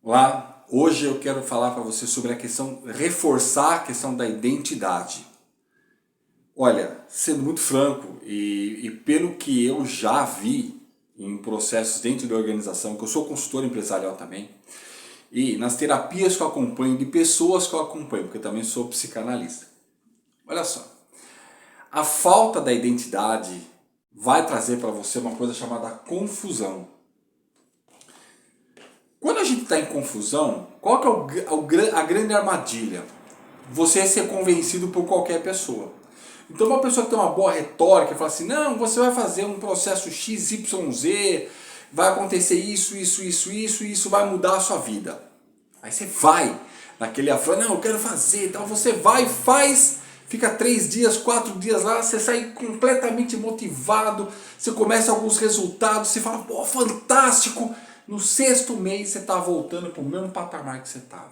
Olá, hoje eu quero falar para você sobre a questão, reforçar a questão da identidade. Olha, sendo muito franco e pelo que eu já vi em processos dentro da organização, que eu sou consultor empresarial também, e nas terapias que eu acompanho, de pessoas que eu acompanho, porque eu também sou psicanalista. Olha só, a falta da identidade vai trazer para você uma coisa chamada confusão. Quando a gente está em confusão, qual que é a grande armadilha? Você ser convencido por qualquer pessoa. Então uma pessoa que tem uma boa retórica, fala assim, não, você vai fazer um processo XYZ, vai acontecer isso, isso vai mudar a sua vida. Aí você vai naquele afã, não, eu quero fazer, então você vai, faz, fica 3 dias, 4 dias lá, você sai completamente motivado, você começa alguns resultados, você fala, pô, fantástico, no 6º mês você está voltando para o mesmo patamar que você estava.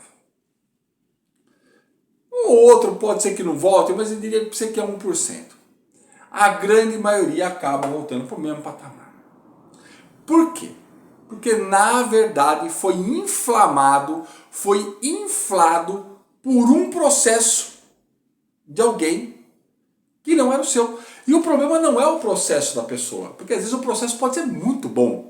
Um outro pode ser que não volte, mas eu diria que você que é 1%. A grande maioria acaba voltando para o mesmo patamar. Por quê? Porque na verdade foi inflamado, foi inflado por um processo de alguém que não era o seu. E o problema não é o processo da pessoa, porque às vezes o processo pode ser muito bom.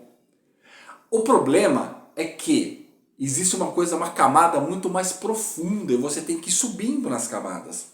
O problema é que existe uma coisa, uma camada muito mais profunda e você tem que ir subindo nas camadas.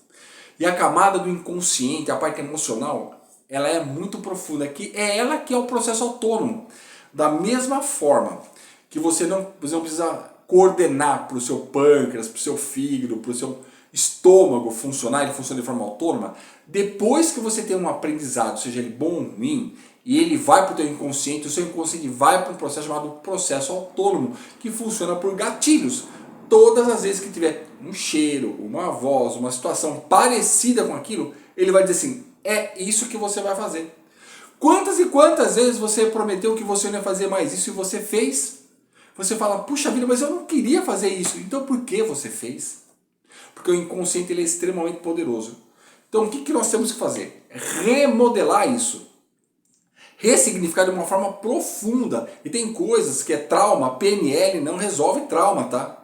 E a camada do inconsciente, a parte emocional, ela é muito profunda, que é ela que é o processo autônomo. Da mesma forma que você não precisa coordenar para o seu pâncreas, para o seu fígado, para o seu estômago funcionar, ele funciona de forma autônoma, depois que você tem um aprendizado, seja ele bom ou ruim, e ele vai para o teu inconsciente, o seu inconsciente vai para um processo chamado processo autônomo, que funciona por gatilhos. Todas as vezes que tiver um cheiro, uma voz, uma situação parecida com aquilo, ele vai dizer assim, é isso que você vai fazer. Quantas e quantas vezes você prometeu que você não ia fazer mais isso e você fez? Você fala, puxa vida, mas eu não queria fazer isso. Então por que você fez? Porque o inconsciente ele é extremamente poderoso. Então o que nós temos que fazer? Remodelar isso. Ressignificar de uma forma profunda. E tem coisas que é trauma, PNL não resolve trauma, tá?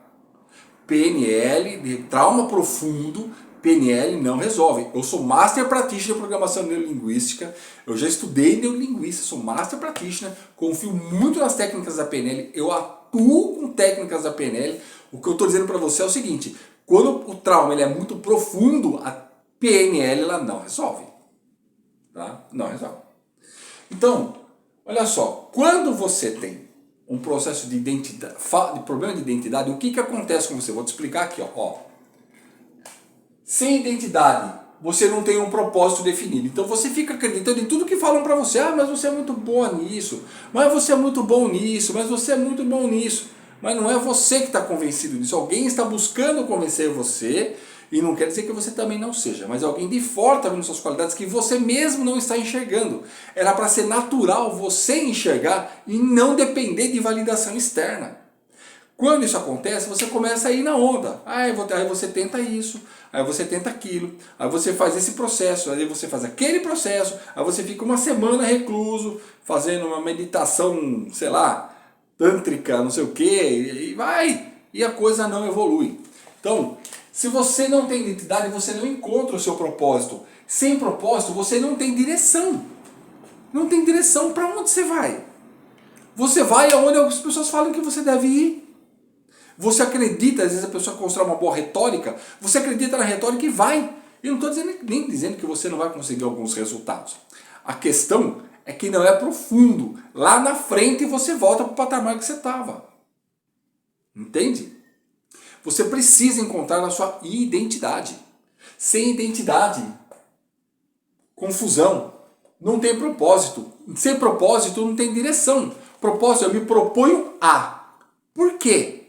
PNL, de trauma profundo, PNL não resolve. Eu sou Master Practitioner de Programação Neurolinguística, eu já estudei neurolinguística, sou Master Practitioner, confio muito nas técnicas da PNL, eu atuo com técnicas da PNL. O que eu estou dizendo para você é o seguinte, quando o trauma ele é muito profundo, a PNL ela não resolve. Tá? Não resolve. Então, olha só, quando você tem um processo de identidade, de problema de identidade, o que acontece com você? Vou te explicar aqui, ó. Sem identidade, você não tem um propósito definido. Então você fica acreditando em tudo que falam para você. Ah, mas você é muito boa nisso. Mas você é muito bom nisso. Mas você é muito bom nisso. Mas não é você que está convencido disso. Alguém está buscando convencer você. E não quer dizer que você também não seja. Mas alguém de fora está vendo suas qualidades que você mesmo não está enxergando. Era para ser natural você enxergar e não depender de validação externa. Quando isso acontece, você começa a ir na onda. Aí você tenta isso, aí você tenta aquilo, aí você faz esse processo, aí você faz aquele processo, aí você fica uma semana recluso, fazendo uma meditação, sei lá, tântrica, não sei o que, e vai, e a coisa não evolui. Então, se você não tem identidade, você não encontra o seu propósito. Sem propósito, você não tem direção. Não tem direção para onde você vai. Você vai aonde as pessoas falam que você deve ir. Você acredita, às vezes a pessoa constrói uma boa retórica, você acredita na retórica e vai. Eu não estou nem dizendo que você não vai conseguir alguns resultados. A questão é que não é profundo. Lá na frente você volta para o patamar que você estava. Entende? Você precisa encontrar a sua identidade. Sem identidade, confusão. Não tem propósito. Sem propósito não tem direção. Propósito, eu me proponho a. Por quê?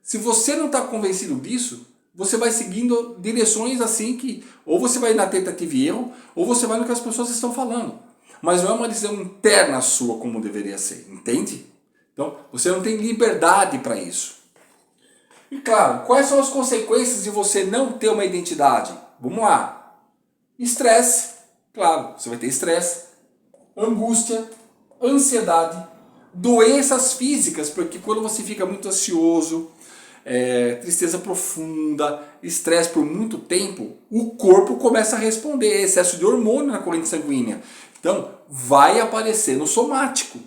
Se você não está convencido disso, você vai seguindo direções assim que ou você vai na tentativa e erro, ou você vai no que as pessoas estão falando. Mas não é uma decisão interna sua como deveria ser, entende? Então, você não tem liberdade para isso. E claro, quais são as consequências de você não ter uma identidade? Vamos lá. Estresse, claro, você vai ter estresse, angústia, ansiedade, Doenças físicas, porque quando você fica muito ansioso, tristeza profunda, estresse por muito tempo, o corpo começa a responder, excesso de hormônio na corrente sanguínea. Então, vai aparecer no somático,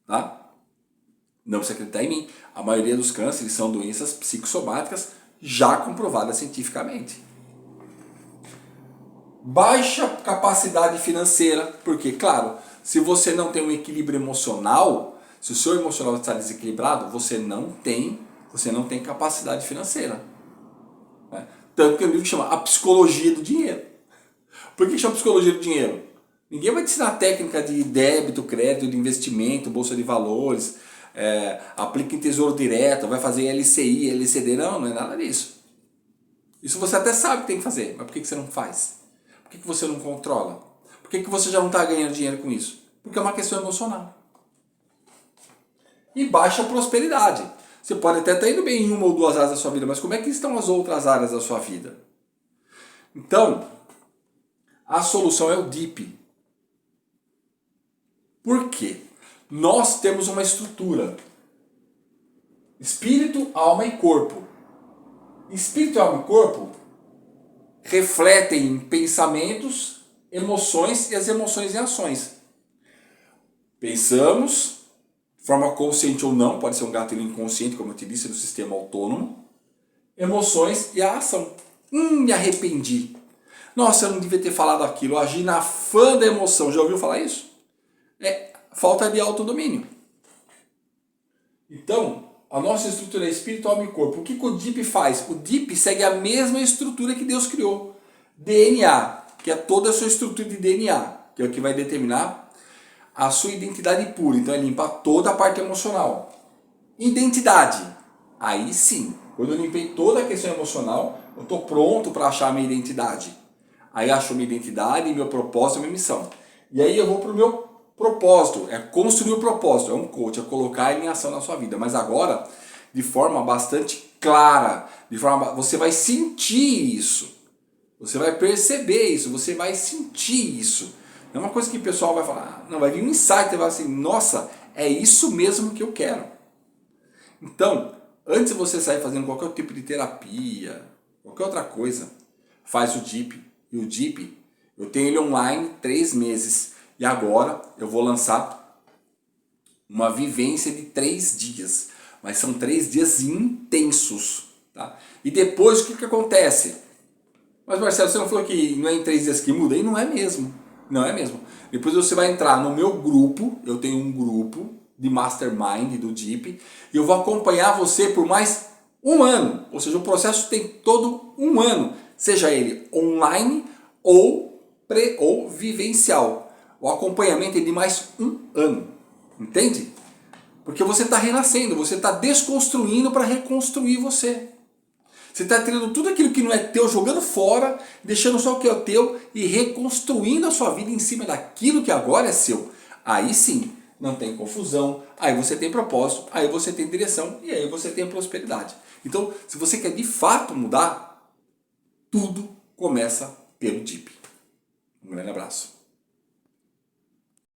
tá? Não precisa acreditar em mim. A maioria dos cânceres são doenças psicossomáticas já comprovadas cientificamente. Baixa capacidade financeira, porque, claro, se você não tem um equilíbrio emocional, se o seu emocional está desequilibrado, você não tem capacidade financeira. Né? Tanto que o livro chama A Psicologia do Dinheiro. Por que chama Psicologia do Dinheiro? Ninguém vai te ensinar técnica de débito, crédito, de investimento, bolsa de valores, aplica em tesouro direto, vai fazer LCI, LCD. Não é nada disso. Isso você até sabe que tem que fazer, mas por que você não faz? Por que você não controla? Por que você já não está ganhando dinheiro com isso? Porque é uma questão emocional. E baixa prosperidade. Você pode até estar indo bem em uma ou duas áreas da sua vida, mas como é que estão as outras áreas da sua vida? Então, a solução é o DIP. Por quê? Nós temos uma estrutura. Espírito, alma e corpo. Espírito, alma e corpo refletem em pensamentos, emoções e as emoções em ações. Pensamos, de forma consciente ou não, pode ser um gatilho inconsciente, como eu te disse, do sistema autônomo. Emoções e a ação. Me arrependi. Nossa, eu não devia ter falado aquilo. Eu agi na fã da emoção. Já ouviu falar isso? É falta de autodomínio. Então, a nossa estrutura é espírito, alma e corpo. O que o DIP faz? O DIP segue a mesma estrutura que Deus criou. DNA, que é toda a sua estrutura de DNA, que é o que vai determinar a sua identidade pura. Então, ele limpa toda a parte emocional. Identidade. Aí sim, quando eu limpei toda a questão emocional, eu estou pronto para achar a minha identidade. Aí acho minha identidade, meu propósito, minha missão. E aí eu vou para o meu propósito, é construir o propósito, é um coach, é colocar ele em ação na sua vida. Mas agora, de forma bastante clara, você vai sentir isso. Você vai perceber isso, você vai sentir isso. Não é uma coisa que o pessoal vai falar, não, vai vir um insight, vai falar assim, nossa, é isso mesmo que eu quero. Então, antes de você sair fazendo qualquer tipo de terapia, qualquer outra coisa, faz o DIP. E o DIP, eu tenho ele online 3 meses. E agora eu vou lançar uma vivência de 3 dias. Mas são 3 dias intensos. Tá? E depois o que acontece? Mas Marcelo, você não falou que não é em 3 dias que muda? E não é mesmo. Não é mesmo. Depois você vai entrar no meu grupo. Eu tenho um grupo de Mastermind do DIP. E eu vou acompanhar você por mais 1 ano. Ou seja, o processo tem todo 1 ano. Seja ele online ou vivencial. O acompanhamento é de mais 1 ano. Entende? Porque você está renascendo, você está desconstruindo para reconstruir você. Você está tirando tudo aquilo que não é teu, jogando fora, deixando só o que é o teu e reconstruindo a sua vida em cima daquilo que agora é seu. Aí sim, não tem confusão, aí você tem propósito, aí você tem direção e aí você tem prosperidade. Então, se você quer de fato mudar, tudo começa pelo DIP. Um grande abraço.